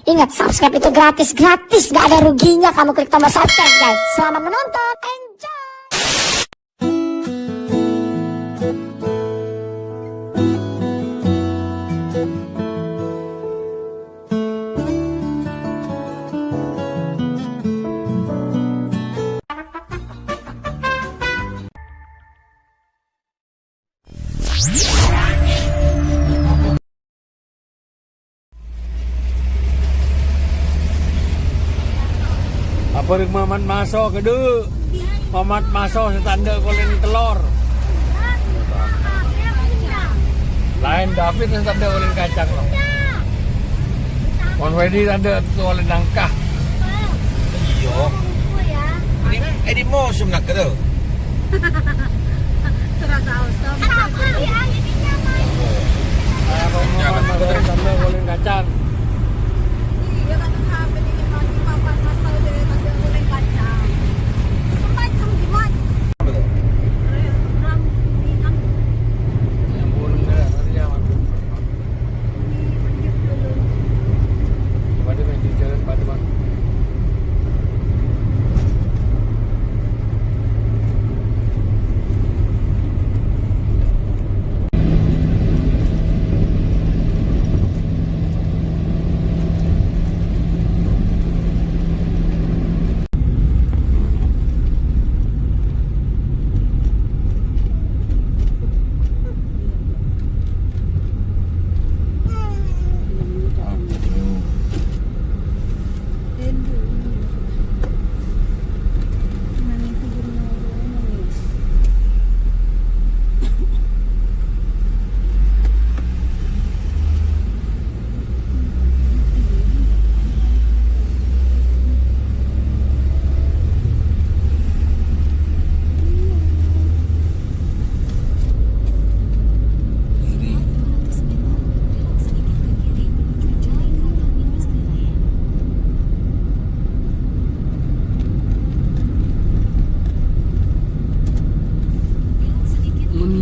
Ingat, subscribe itu gratis, gak ada ruginya kamu klik tombol subscribe guys. Selamat menonton, enjoy. Apa Mamat Maso kedua Mamat Maso setanda kolen telur lain David setanda kolen kacang loh Wan Wedi tanda kolen nangkah Iya. Ini mau sebenarnya tu. Terasa awesome. Mamat Maso setanda kolen kacang Iya kan sabi ni Mati Papan Masaw dire tanda uling kacang. Semacam gimana? Ram di ang yang burung dah tadi amat di dulu. pada meja jalan pada bang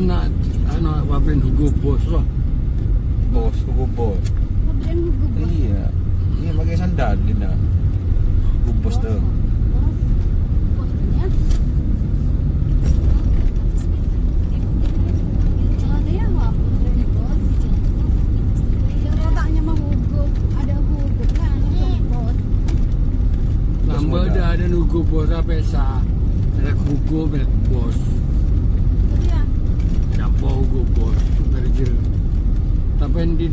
nak anak babin hugo bos lah Bos, bos. Kemudian gugus. Iya. Iya pakai sandal Lina. Bos tu. Bosnya. Ada yang apa? Bos. Yang rotaknya mah hugo, ada hugo kan yang bos. nambah dah ada hugo bos apa sah ada hugo merek bos Jadi ya, campur hugo bos manager tapi di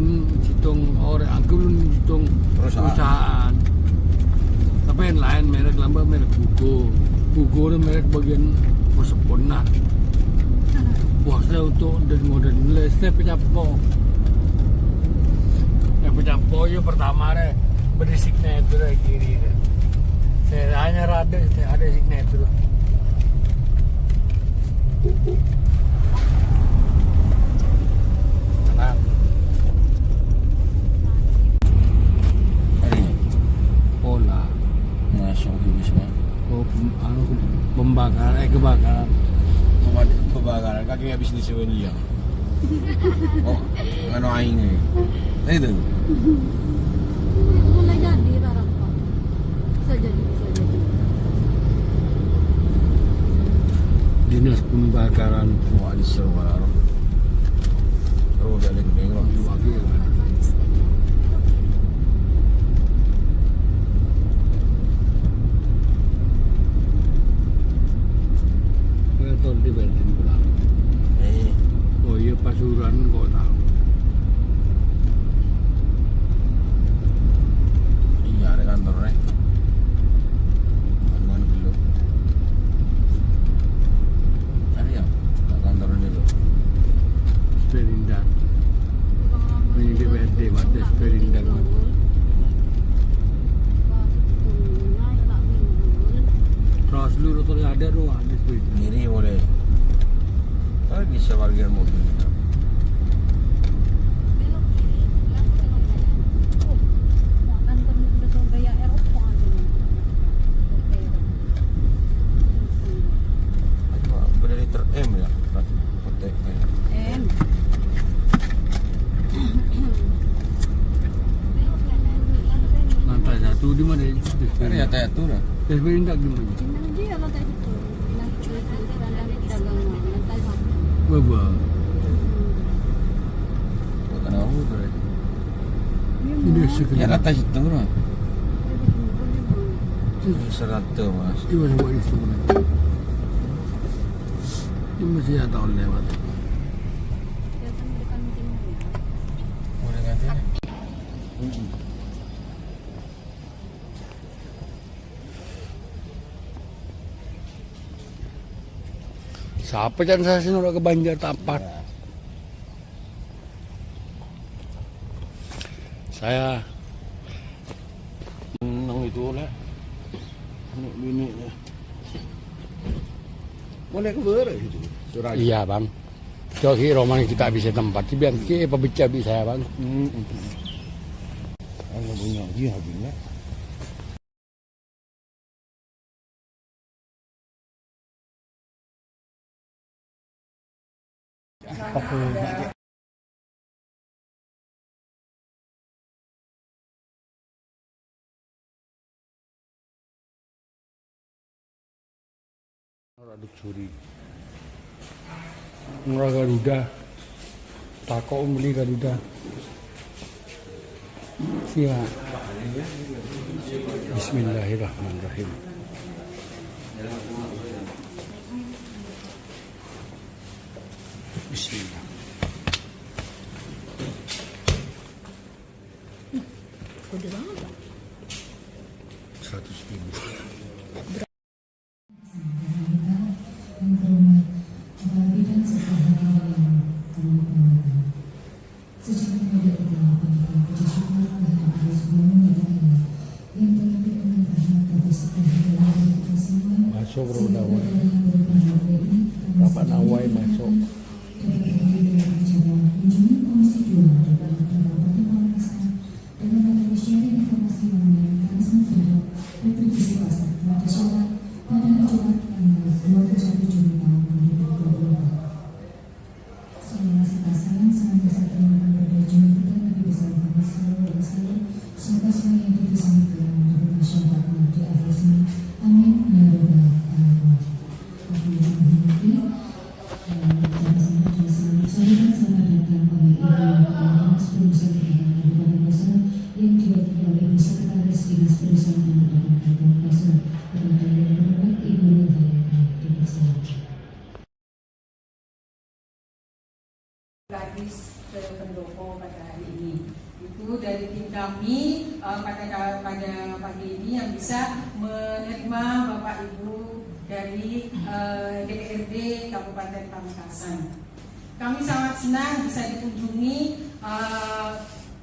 hitung orang angka belum hitung perusahaan tapi yang lain merek lambah merek Hugo itu merek bagian persepona bosnya untuk dari modern listnya penyampau yang penyampau itu pertama deh beri signature deh kiri deh saya hanya ada signature tenang Hari. pola Masuk dulu semua. kebakaran Kebakaran kaki habis di sewen liang. Oh, ngano aing ni. Itu. mulai jadi rarap Pak. Bisa jadi. dinas pembakaran Wah, di seru kalau. Terus dia lagi bengong. lagi betul di bensin pulang oh iya Pasuruan kau tahu Iya, ada kantor ni. Mana dulu. Ada yang kantor dulu. Sperindak ini di BND ada Sperindak terus lu rotor ada ruang di Sperindak Ini boleh. Kalau bisa bagian mobil. Berada liter M ya. Potek. Kan ya teh tu dah. Sebenarnya tak gimana. Nang dia lah tadi tu. Nang cuy tu dagang lantai bang. Berapa? Bukan aku tu dah. Ini Ya sekedar. atas itu dah. Serata mas. Ini mana buat itu? Ini mesti ada tahun lewat. Dia kan dekat timur. Boleh ganti? Siapa yang saya sini orang ke Banjar Tapat? Saya Nang itu lah. Anak bini ni. Boleh ke ber itu? Suraj. iya bang. Joki roman kita bisa tempat. Biar ke pembicara bisa bang. Kalau punya dia habisnya. Ada curi. Murah Garuda. Tako beli Garuda. Siap. Bismillahirrahmanirrahim. Bismillah. Kode berapa? 100.000. Masuk roda Bapak Nawai masuk. Gadis ke pendopo pada hari ini. Itu dari tim kami pada pagi ini yang bisa menerima Bapak Ibu dari DPRD Kabupaten Pamekasan. Kami sangat senang bisa dikunjungi,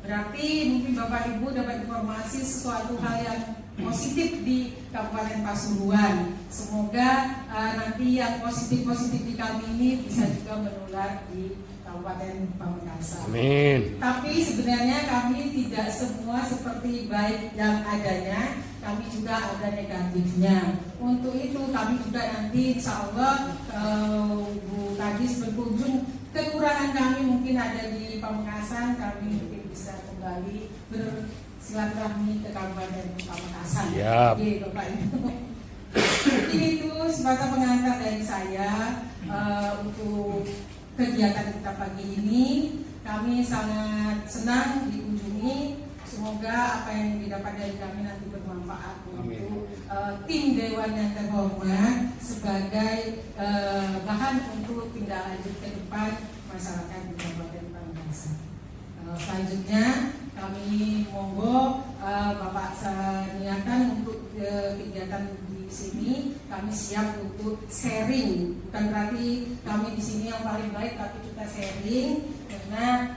berarti mungkin Bapak Ibu dapat informasi sesuatu hal yang positif di Kabupaten Pasuruan. Semoga nanti yang positif-positif di kami ini bisa juga menular di Kabupaten Pamekasan. Amin. Tapi sebenarnya kami tidak semua seperti baik yang adanya, kami juga ada negatifnya. Untuk itu kami juga nanti insya Allah Bu Kadis berkunjung, kekurangan kami mungkin ada di Pamekasan, kami mungkin bisa kembali bersilaturahmi ke Kabupaten Pamekasan. Siap. Oke, Bapak Ibu. Mungkin itu sebatas pengantar dari saya untuk kegiatan kita pagi ini. Kami sangat senang dikunjungi. Semoga apa yang didapat dari kami nanti bermanfaat untuk tim Dewan yang terhormat sebagai bahan untuk tindak lanjut ke depan masyarakat di Kabupaten Pamekasan. Selanjutnya kami monggo Bapak niatan untuk kegiatan di sini kami siap untuk sharing, bukan berarti kami di sini yang paling baik, tapi kita sharing karena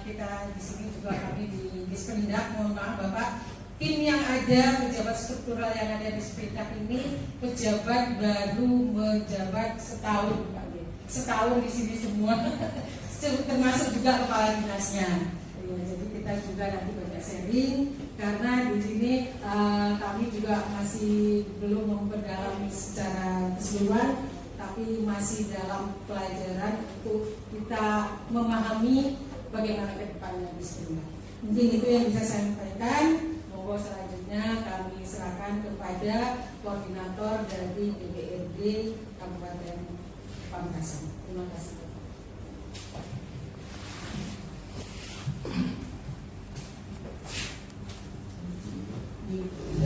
kita di sini juga kami di Dispendak, mohon maaf Bapak, tim yang ada, pejabat struktural yang ada di Dispendak ini pejabat baru menjabat setahun, setahun di sini semua, termasuk juga kepala dinasnya. Jadi kita juga nanti banyak sharing karena di sini kami juga masih belum memperdalam secara keseluruhan, tapi masih dalam pelajaran untuk kita memahami bagaimana ke depannya di sini. Mungkin itu yang bisa saya sampaikan. Monggo selanjutnya. selanjutnya kami serahkan kepada koordinator dari DPRD Kabupaten Pamekasan. Terima kasih.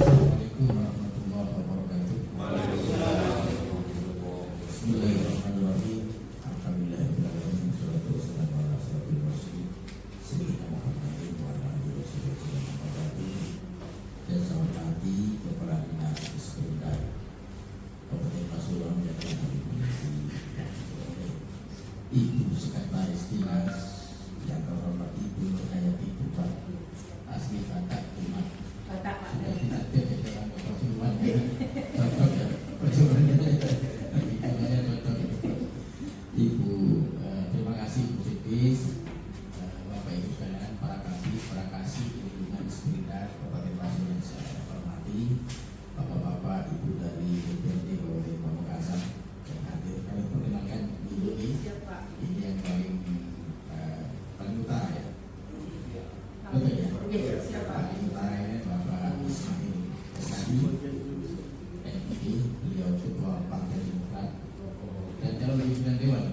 Assalamualaikum warahmatullahi wabarakatuh. Bismillahirrahmanirrahim. Alhamdulillahirrahmanirrahim. Wassalatu wassalamu ala asyrofil mursalin sayyidina Muhammadin wa ala alihi wasallam. Dan selamat pagi Kepala Dinas Disperindak Kabupaten Pasuruan yang hari ini Ibu Sekretaris Dinas yang terhormat Ibu Nurhayati Tuhan Asli Batak Umat. Sudah tidak ada dalam Pasuruan ya. Cocok ya. Pasuruan ya. Cocok. Ibu, terima kasih Ibu Sitis, Bapak Ibu sekalian, para kasih lingkungan Disperindak Kabupaten Pasuruan yang saya hormati, Bapak-bapak, Ibu dari DPRD Kabupaten Pamekasan yang hadir. Kami perkenalkan Ibu ini yang paling utara ya. Betul ya? Paling utara ini Bapak Ismail Esadi, MPD, beliau Ketua Partai Demokrat dan calon pimpinan Dewan.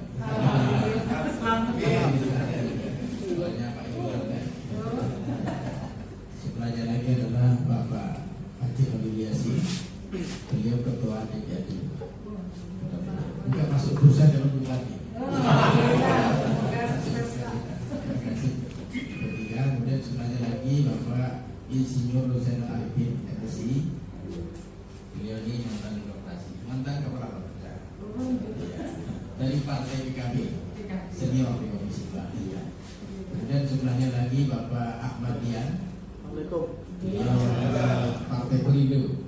Sebelahnya Pak Ibu ya. Sebelahnya lagi adalah Bapak Haji Abdul Yasin, beliau Ketua DPRD. Enggak masuk bursa dalam bupati. Ketiga, kemudian sebelahnya lagi Bapak Insinyur Zainal Arifin MSI. Beliau ini mantan birokrasi, mantan kepala bapak dari Partai PKB, senior di Komisi 2. Kemudian sebelahnya lagi Bapak Ahmad Dian, beliau Partai Perindo,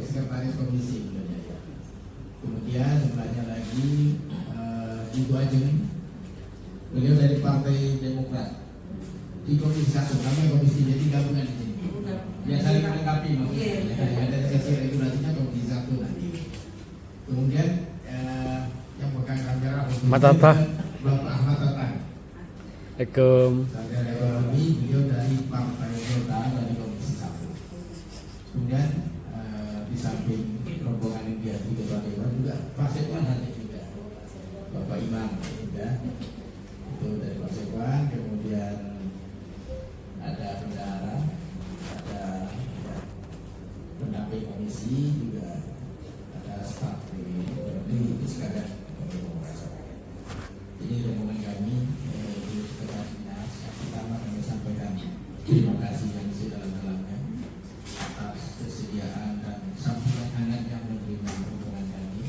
Sekretaris Komisi. Kemudian sebelahnya lagi Ibu Ajeng, beliau dari Partai Demokrat di Komisi 1, kami Komisi jadi gabungan di sini. Ya saling melengkapi maksudnya. Ada sesi regulasinya Komisi 1 nanti. Kemudian yang pegang kamera Matata. Bapak Ahmad Tata. Assalamualaikum. Sarjana ekonomi, beliau dari Partai Golkar dari Komisi 1. Kemudian di samping rombongan yang dia di Dewan juga Pak Sekwan hadir juga, Bapak Imam ya, itu dari Pak Sekwan. Kemudian ada bendahara, ada pendamping komisi juga, ada staf di sekalian. Ini rombongan kami di Sekretaris Dinas. Yang pertama kami sampaikan terima kasih yang sedalam-dalamnya atas kesediaan dan sambutan hangat yang menerima rombongan kami.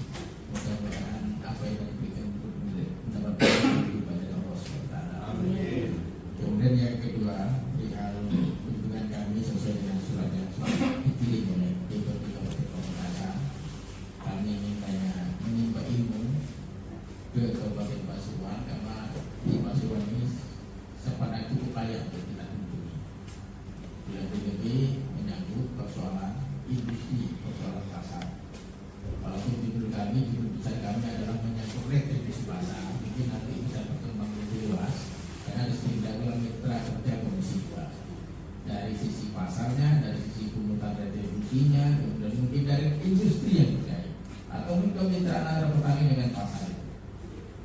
Mudah-mudahan apa yang diberikan untuk mendapatkan kehidupan Allah SWT. Kemudian yang kedua, perihal kunjungan kami sesuai dengan surat yang sudah dikirim oleh DPRD Kabupaten Pamekasan. Kami menimba ilmu ke Kabupaten Pasuruan karena di Pasuruan ini sepanjang cukup layak untuk kita kunjungi. Lebih-lebih menyangkut persoalan industri, persoalan pasar. Walaupun judul kami, judul besar kami adalah menyangkut retribusi pasar. Mungkin nanti bisa berkembang lebih luas karena Disperindak dalam mitra kerja Komisi 2. Dari sisi pasarnya, dari sisi pungutan retribusinya, kemudian mungkin dari industri yang terkait, atau mungkin kemitraan antara petani dengan pasar.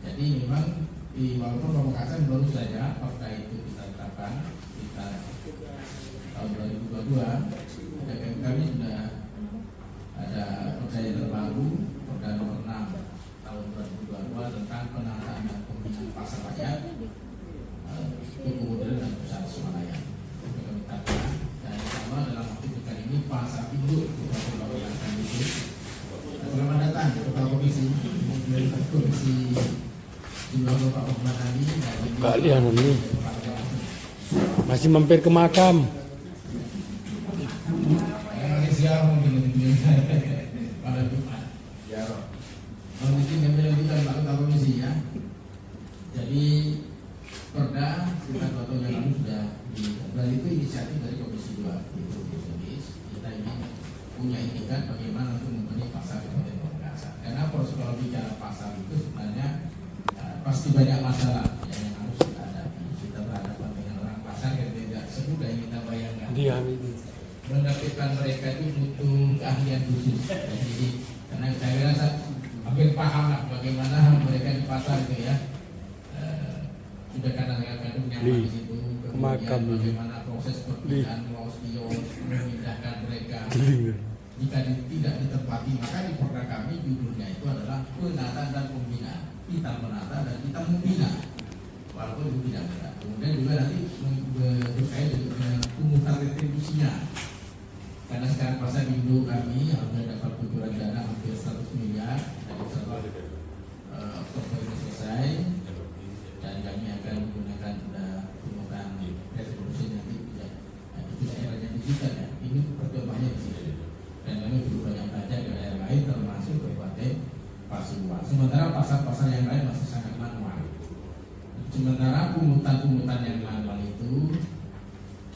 Jadi memang walaupun Pamekasan baru saja perda itu kita tetapkan, kita tahun 2022, kami sudah ada perda yang terbaru, perda nomor 6 tahun 2022 tentang penataan dan pembinaan pasar rakyat, toko modern dan pusat swalayan. Dan sama dalam waktu dekat ini pasar induk kita perlakukan itu. Selamat datang Ketua Komisi, Komisi Jumlah Bapak Muhammad Ali. Kalian ini masih mampir ke makam. Malaysia mungkin pada Jumat. Ya, mungkin kami lanjutkan Pak Ketua Komisi ya. Jadi perda kita 2 tahun yang lalu sudah dan itu inisiatif dari Komisi 2 itu kita ingin punya itikat bagaimana untuk mempunyai pasar Kabupaten Pamekasan. Karena kalau bicara pasar itu sebenarnya pasti banyak masalah yang harus kita hadapi. Kita berhadapan dengan orang pasar yang tidak semudah yang kita bayangkan. menertibkan mereka itu butuh keahlian khusus. Jadi karena saya rasa hampir paham lah bagaimana mereka di pasar itu ya. Sudah kadang-kadang nyaman di situ, kemudian bagaimana proses perpindahan kios memindahkan mereka. Jika tidak ditempati, maka di program kami judulnya itu adalah penata dan pembinaan. Kita menata dan kita membina, walaupun itu tidak berat. Kemudian juga nanti berkait dengan pungutan retribusinya. Karena sekarang pasar induk kami sudah dapat kucuran dana hampir 100 miliar dari 1 Oktober ini selesai, dan kami akan menggunakan pungutan retribusi nanti itu daerahnya digital ya. Ini percobanya di sini. Dan kami juga banyak belajar ke daerah lain termasuk Kabupaten Pasuruan. Sementara pasar-pasar yang lain masih sangat manual. Sementara pungutan-pungutan yang manual itu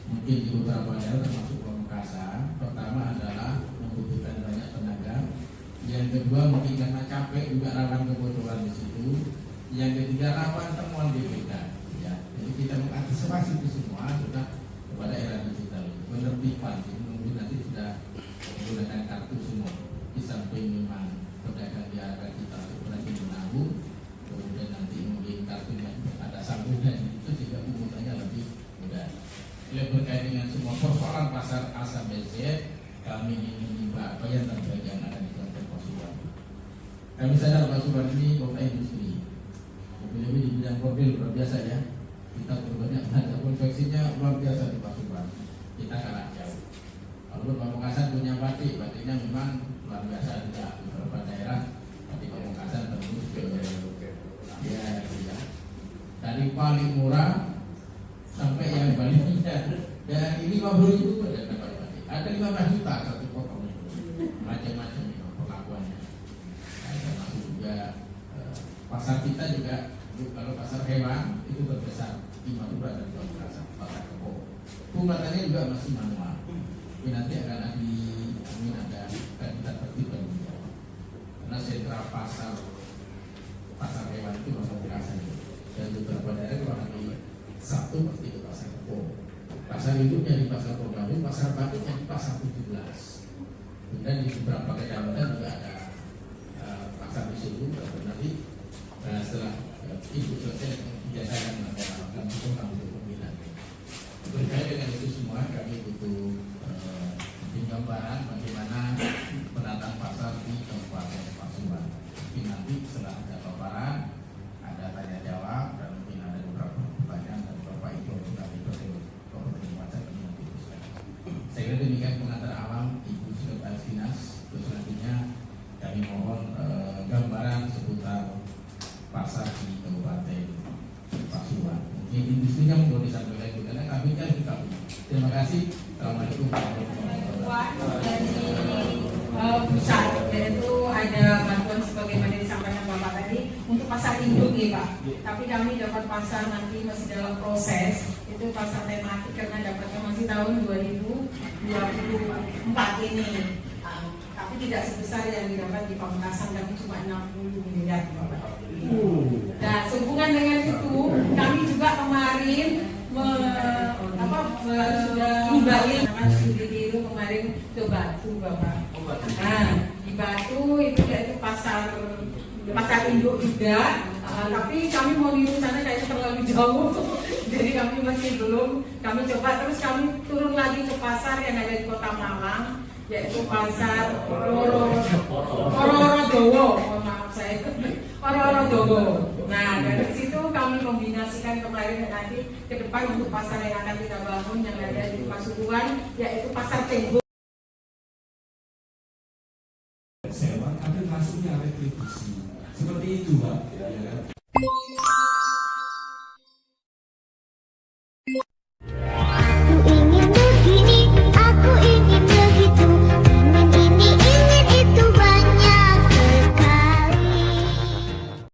mungkin di beberapa daerah termasuk Pamekasan, pertama adalah membutuhkan banyak tenaga. Yang kedua mungkin karena capek juga rawan kebocoran di situ. Yang ketiga rawan temuan BPK. Ya, jadi kita mengantisipasi itu semua sudah kepada era digital. Penertiban, mungkin nanti sudah menggunakan kartu semua. Di samping memang pedagang diarahkan kita untuk berarti menabung, kemudian nanti mungkin kartunya ada sambungan itu sehingga pungutannya lebih mudah. Bila berkait dengan semua persoalan pasar A sampai Z, kami ingin menimba apa yang terjadi yang ada di Kabupaten Pasuruan. Kami sadar Pasuruan ini kota industri, lebih-lebih di bidang mobil luar biasa ya. Kita berbanyak belajar konveksinya luar biasa di Pasuruan. Kita kalah jauh. Walaupun Pamekasan punya batiknya memang luar biasa juga di beberapa daerah. Batik Pamekasan terus ya. Dari paling murah sampai yang paling tidak. Dan ini 50.000 ada dapat batik. Ada 15 juta satu potong. Macam-macam perlakuannya. Termasuk juga pasar kita juga. Kalau pasar hewan itu terbesar 5 dan 2 pasar kebo. Pungutannya juga masih manual. Tapi nanti akan ada kita tertibkan juga. Karena sentra pasar hewan itu Pamekasan itu. Dan beberapa daerah kalau hari Sabtu pasti ke pasar kebo. Pasar hidupnya di pasar Purbabu, pasar batiknya di pasar 17. Kemudian di beberapa kecamatan juga ada pasar di Sulu. Nanti setelah itu selesai biasakan melakukan program untuk pembinaan. Berkait dengan itu semua kami butuh gambaran bagaimana penataan pasar di Kabupaten Pasuruan. Mungkin nanti setelah ada paparan, ada tanya jawab, dan mungkin ada beberapa pertanyaan dan beberapa info kami berkoordinasi macam ini nanti. Saya kira demikian pengantar awam Ibu Sekretaris Dinas. Terus selanjutnya kami mohon gambaran seputar pasar di Kabupaten Pasuruan. Mungkin industrinya mau disampaikan juga karena kami kan juga. Terima kasih. Assalamualaikum warahmatullahi wabarakatuh. Dari pusat, yaitu ada bantuan sebagaimana disampaikan Bapak tadi untuk pasar induk ya Pak. Tapi kami dapat pasar nanti masih dalam proses. Itu pasar tematik karena dapatnya masih tahun 2024 ini. Tapi tidak sebesar yang didapat di Pamekasan, kami cuma 60 miliar Bapak. Nah, sehubungan dengan itu, kami juga kemarin sudah kembali studi biru kemarin ke Batu Bapak. Nah, di Batu itu yaitu pasar induk juga, tapi kami mau di sana kayaknya terlalu jauh, jadi kami masih belum. Kami coba terus kami turun lagi ke pasar yang ada di Kota Malang, yaitu pasar Ororodowo. Maaf saya Ororodowo. Nah, dari situ kami kombinasikan kemarin dan nanti ke depan untuk pasar yang akan kita bangun yang ada di Pasuruan, yaitu pasar Cenggo. Sewa, tapi masuknya retribusi. Seperti itu, Pak.